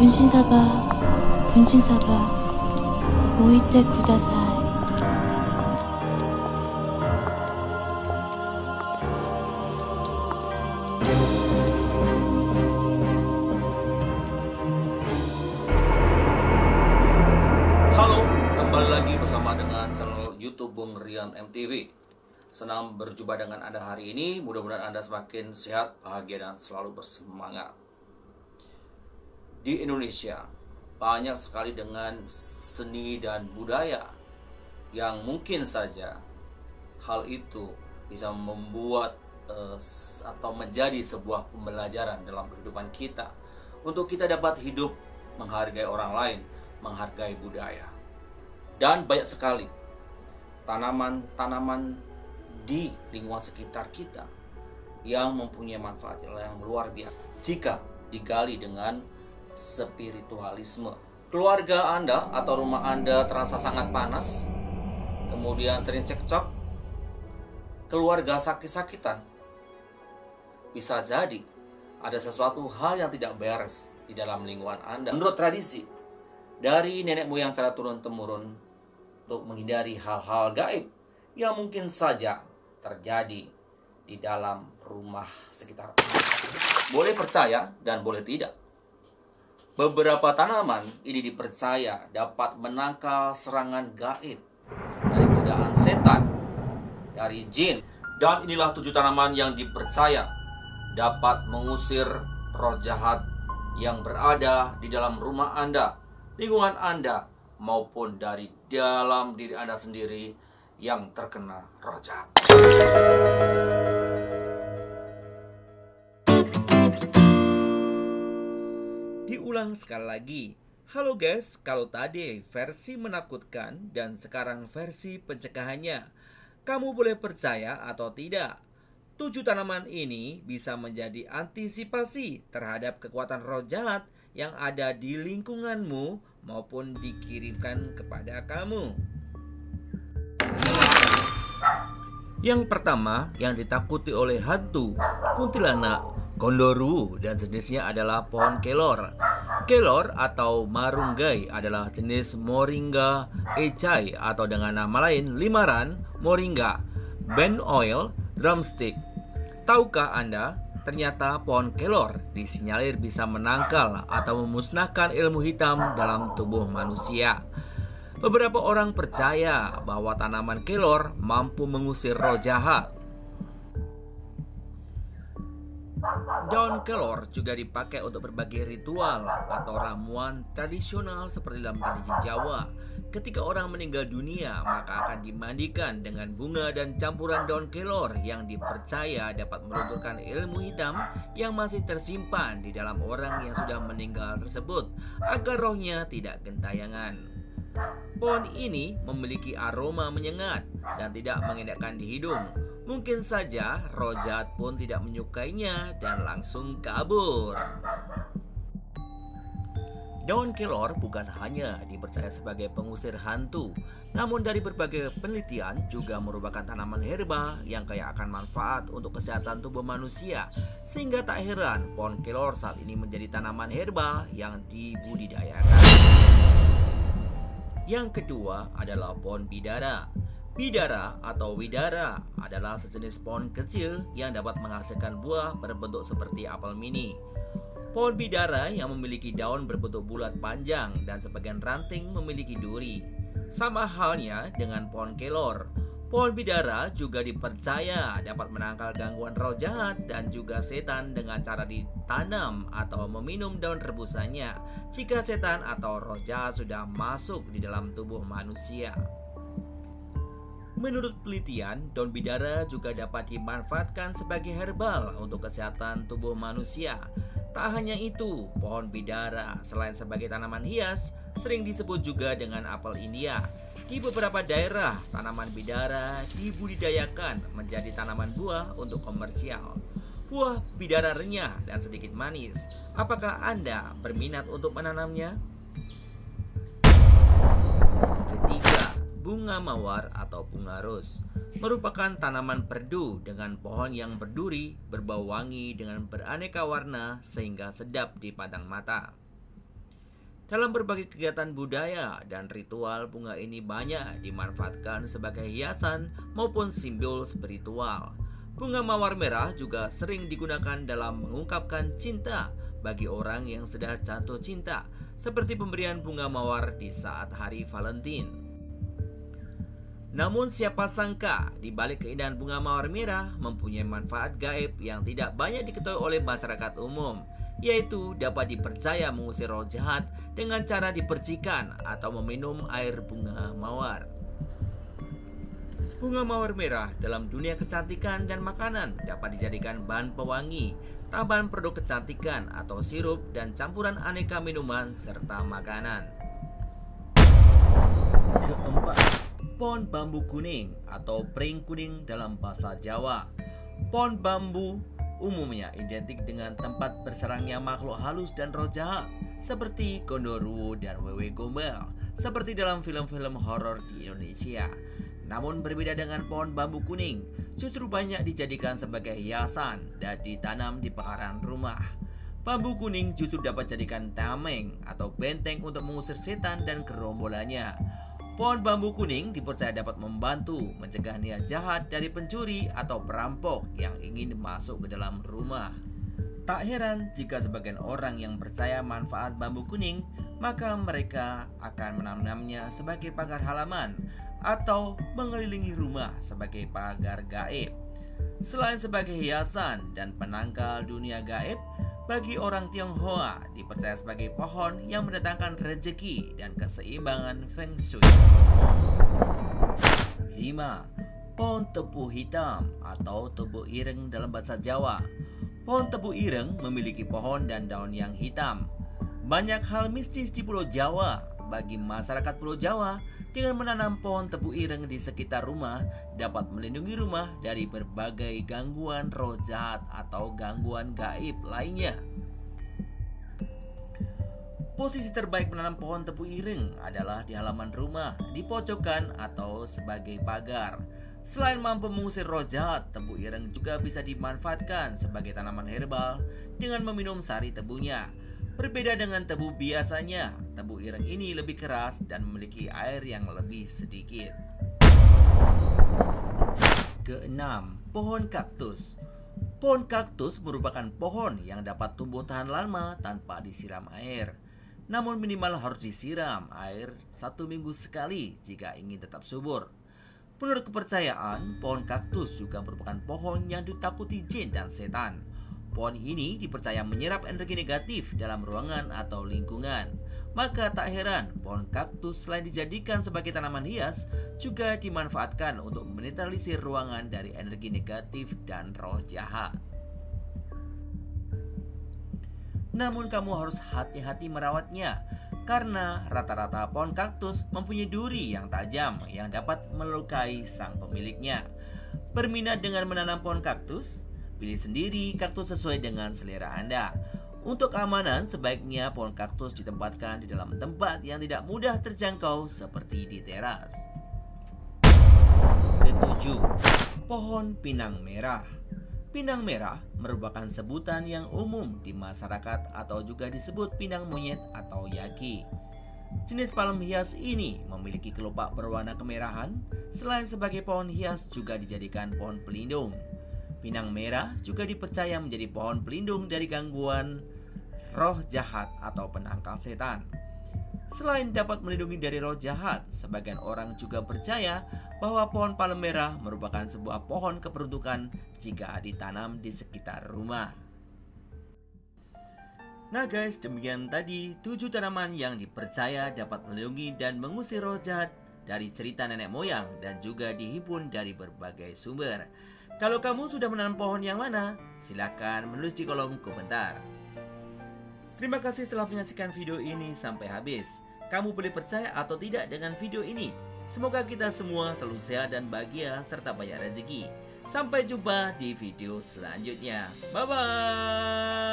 분신사바, 분신사바, 오이테 구다사이. Halo, kembali lagi bersama dengan channel YouTube Bung Rian MTV. Senang berjumpa dengan Anda hari ini. Mudah-mudahan Anda semakin sehat, bahagia, dan selalu bersemangat. Di Indonesia, banyak sekali dengan seni dan budaya yang mungkin saja hal itu bisa membuat atau menjadi sebuah pembelajaran dalam kehidupan kita untuk kita dapat hidup menghargai orang lain, menghargai budaya. Dan banyak sekali tanaman-tanaman di lingkungan sekitar kita yang mempunyai manfaat yang luar biasa jika digali dengan spiritualisme. Keluarga Anda atau rumah Anda terasa sangat panas, kemudian sering cekcok, keluarga sakit-sakitan, bisa jadi ada sesuatu hal yang tidak beres di dalam lingkungan Anda. Menurut tradisi dari nenek moyang secara turun-temurun, untuk menghindari hal-hal gaib yang mungkin saja terjadi di dalam rumah sekitar. Boleh percaya dan boleh tidak. Beberapa tanaman ini dipercaya dapat menangkal serangan gaib dari godaan setan, dari jin. Dan inilah 7 tanaman yang dipercaya dapat mengusir roh jahat yang berada di dalam rumah Anda, lingkungan Anda, maupun dari dalam diri Anda sendiri yang terkena roh jahat. Diulang sekali lagi. Halo guys, kalau tadi versi menakutkan dan sekarang versi pencegahannya, kamu boleh percaya atau tidak, 7 tanaman ini bisa menjadi antisipasi terhadap kekuatan roh jahat yang ada di lingkunganmu maupun dikirimkan kepada kamu. Yang pertama yang ditakuti oleh hantu, kuntilanak, gondoruo, dan sejenisnya adalah pohon kelor. Kelor atau marunggai adalah jenis Moringa echai atau dengan nama lain limaran moringa, band oil, drumstick. Tahukah Anda, ternyata pohon kelor disinyalir bisa menangkal atau memusnahkan ilmu hitam dalam tubuh manusia. Beberapa orang percaya bahwa tanaman kelor mampu mengusir roh jahat. Daun kelor juga dipakai untuk berbagai ritual atau ramuan tradisional seperti dalam tradisi Jawa. Ketika orang meninggal dunia, maka akan dimandikan dengan bunga dan campuran daun kelor yang dipercaya dapat melunturkan ilmu hitam yang masih tersimpan di dalam orang yang sudah meninggal tersebut agar rohnya tidak gentayangan. Pohon ini memiliki aroma menyengat dan tidak mengenakan di hidung. Mungkin saja roh jahat pun tidak menyukainya dan langsung kabur. Daun kelor bukan hanya dipercaya sebagai pengusir hantu, namun dari berbagai penelitian juga merupakan tanaman herbal yang kaya akan manfaat untuk kesehatan tubuh manusia. Sehingga tak heran pohon kelor saat ini menjadi tanaman herbal yang dibudidayakan. Yang kedua adalah pohon bidara. Bidara atau widara adalah sejenis pohon kecil yang dapat menghasilkan buah berbentuk seperti apel mini. Pohon bidara yang memiliki daun berbentuk bulat panjang dan sebagian ranting memiliki duri. Sama halnya dengan pohon kelor. Pohon bidara juga dipercaya dapat menangkal gangguan roh jahat dan juga setan dengan cara ditanam atau meminum daun rebusannya jika setan atau roh jahat sudah masuk di dalam tubuh manusia. Menurut penelitian, daun bidara juga dapat dimanfaatkan sebagai herbal untuk kesehatan tubuh manusia. Tak hanya itu, pohon bidara selain sebagai tanaman hias, sering disebut juga dengan apel India. Di beberapa daerah, tanaman bidara dibudidayakan menjadi tanaman buah untuk komersial. Buah bidara renyah dan sedikit manis. Apakah Anda berminat untuk menanamnya? Ketiga, bunga mawar atau bunga ros merupakan tanaman perdu dengan pohon yang berduri, berbau wangi dengan beraneka warna sehingga sedap dipandang mata. Dalam berbagai kegiatan budaya dan ritual, bunga ini banyak dimanfaatkan sebagai hiasan maupun simbol spiritual. Bunga mawar merah juga sering digunakan dalam mengungkapkan cinta bagi orang yang sedang jatuh cinta, seperti pemberian bunga mawar di saat hari Valentine. Namun siapa sangka di balik keindahan bunga mawar merah mempunyai manfaat gaib yang tidak banyak diketahui oleh masyarakat umum, yaitu dapat dipercaya mengusir roh jahat dengan cara dipercikan atau meminum air bunga mawar. Bunga mawar merah dalam dunia kecantikan dan makanan dapat dijadikan bahan pewangi, tambahan produk kecantikan atau sirup, dan campuran aneka minuman serta makanan. Keempat, pohon bambu kuning atau pring kuning dalam bahasa Jawa. Pohon bambu umumnya identik dengan tempat bersarangnya makhluk halus dan roh jahat seperti Gondoruo dan Wewe Gombel, seperti dalam film-film horor di Indonesia. Namun berbeda dengan pohon bambu kuning, justru banyak dijadikan sebagai hiasan dan ditanam di pekarangan rumah. Bambu kuning justru dapat jadikan tameng atau benteng untuk mengusir setan dan gerombolannya. Pohon bambu kuning dipercaya dapat membantu mencegah niat jahat dari pencuri atau perampok yang ingin masuk ke dalam rumah. Tak heran jika sebagian orang yang percaya manfaat bambu kuning, maka mereka akan menanamnya sebagai pagar halaman atau mengelilingi rumah sebagai pagar gaib. Selain sebagai hiasan dan penangkal dunia gaib, bagi orang Tionghoa dipercaya sebagai pohon yang mendatangkan rezeki dan keseimbangan Feng Shui. 5. Pohon tebu hitam atau tebu ireng dalam bahasa Jawa. Pohon tebu ireng memiliki pohon dan daun yang hitam. Banyak hal mistis di Pulau Jawa. Bagi masyarakat Pulau Jawa, dengan menanam pohon tebu ireng di sekitar rumah dapat melindungi rumah dari berbagai gangguan roh jahat atau gangguan gaib lainnya. Posisi terbaik menanam pohon tebu ireng adalah di halaman rumah, di pojokan atau sebagai pagar. Selain mampu mengusir roh jahat, tebu ireng juga bisa dimanfaatkan sebagai tanaman herbal dengan meminum sari tebunya. Berbeda dengan tebu biasanya, tebu ireng ini lebih keras dan memiliki air yang lebih sedikit. Keenam, pohon kaktus. Pohon kaktus merupakan pohon yang dapat tumbuh tahan lama tanpa disiram air. Namun minimal harus disiram air 1 minggu sekali jika ingin tetap subur. Menurut kepercayaan, pohon kaktus juga merupakan pohon yang ditakuti jin dan setan. Pohon ini dipercaya menyerap energi negatif dalam ruangan atau lingkungan. Maka tak heran pohon kaktus selain dijadikan sebagai tanaman hias juga dimanfaatkan untuk menetralisir ruangan dari energi negatif dan roh jahat. Namun kamu harus hati-hati merawatnya karena rata-rata pohon kaktus mempunyai duri yang tajam yang dapat melukai sang pemiliknya. Berminat dengan menanam pohon kaktus? Pilih sendiri kaktus sesuai dengan selera Anda. Untuk keamanan, sebaiknya pohon kaktus ditempatkan di dalam tempat yang tidak mudah terjangkau seperti di teras. Ketujuh, pohon pinang merah. Pinang merah merupakan sebutan yang umum di masyarakat atau juga disebut pinang monyet atau yaki. Jenis palem hias ini memiliki kelopak berwarna kemerahan. Selain sebagai pohon hias juga dijadikan pohon pelindung. Pinang merah juga dipercaya menjadi pohon pelindung dari gangguan roh jahat atau penangkal setan. Selain dapat melindungi dari roh jahat, sebagian orang juga percaya bahwa pohon palem merah merupakan sebuah pohon keperuntukan jika ditanam di sekitar rumah. Nah guys, demikian tadi 7 tanaman yang dipercaya dapat melindungi dan mengusir roh jahat dari cerita nenek moyang dan juga dihimpun dari berbagai sumber. Kalau kamu sudah menanam pohon yang mana? Silahkan menulis di kolom komentar. Terima kasih telah menyaksikan video ini sampai habis. Kamu boleh percaya atau tidak dengan video ini. Semoga kita semua selalu sehat dan bahagia serta banyak rezeki. Sampai jumpa di video selanjutnya. Bye-bye.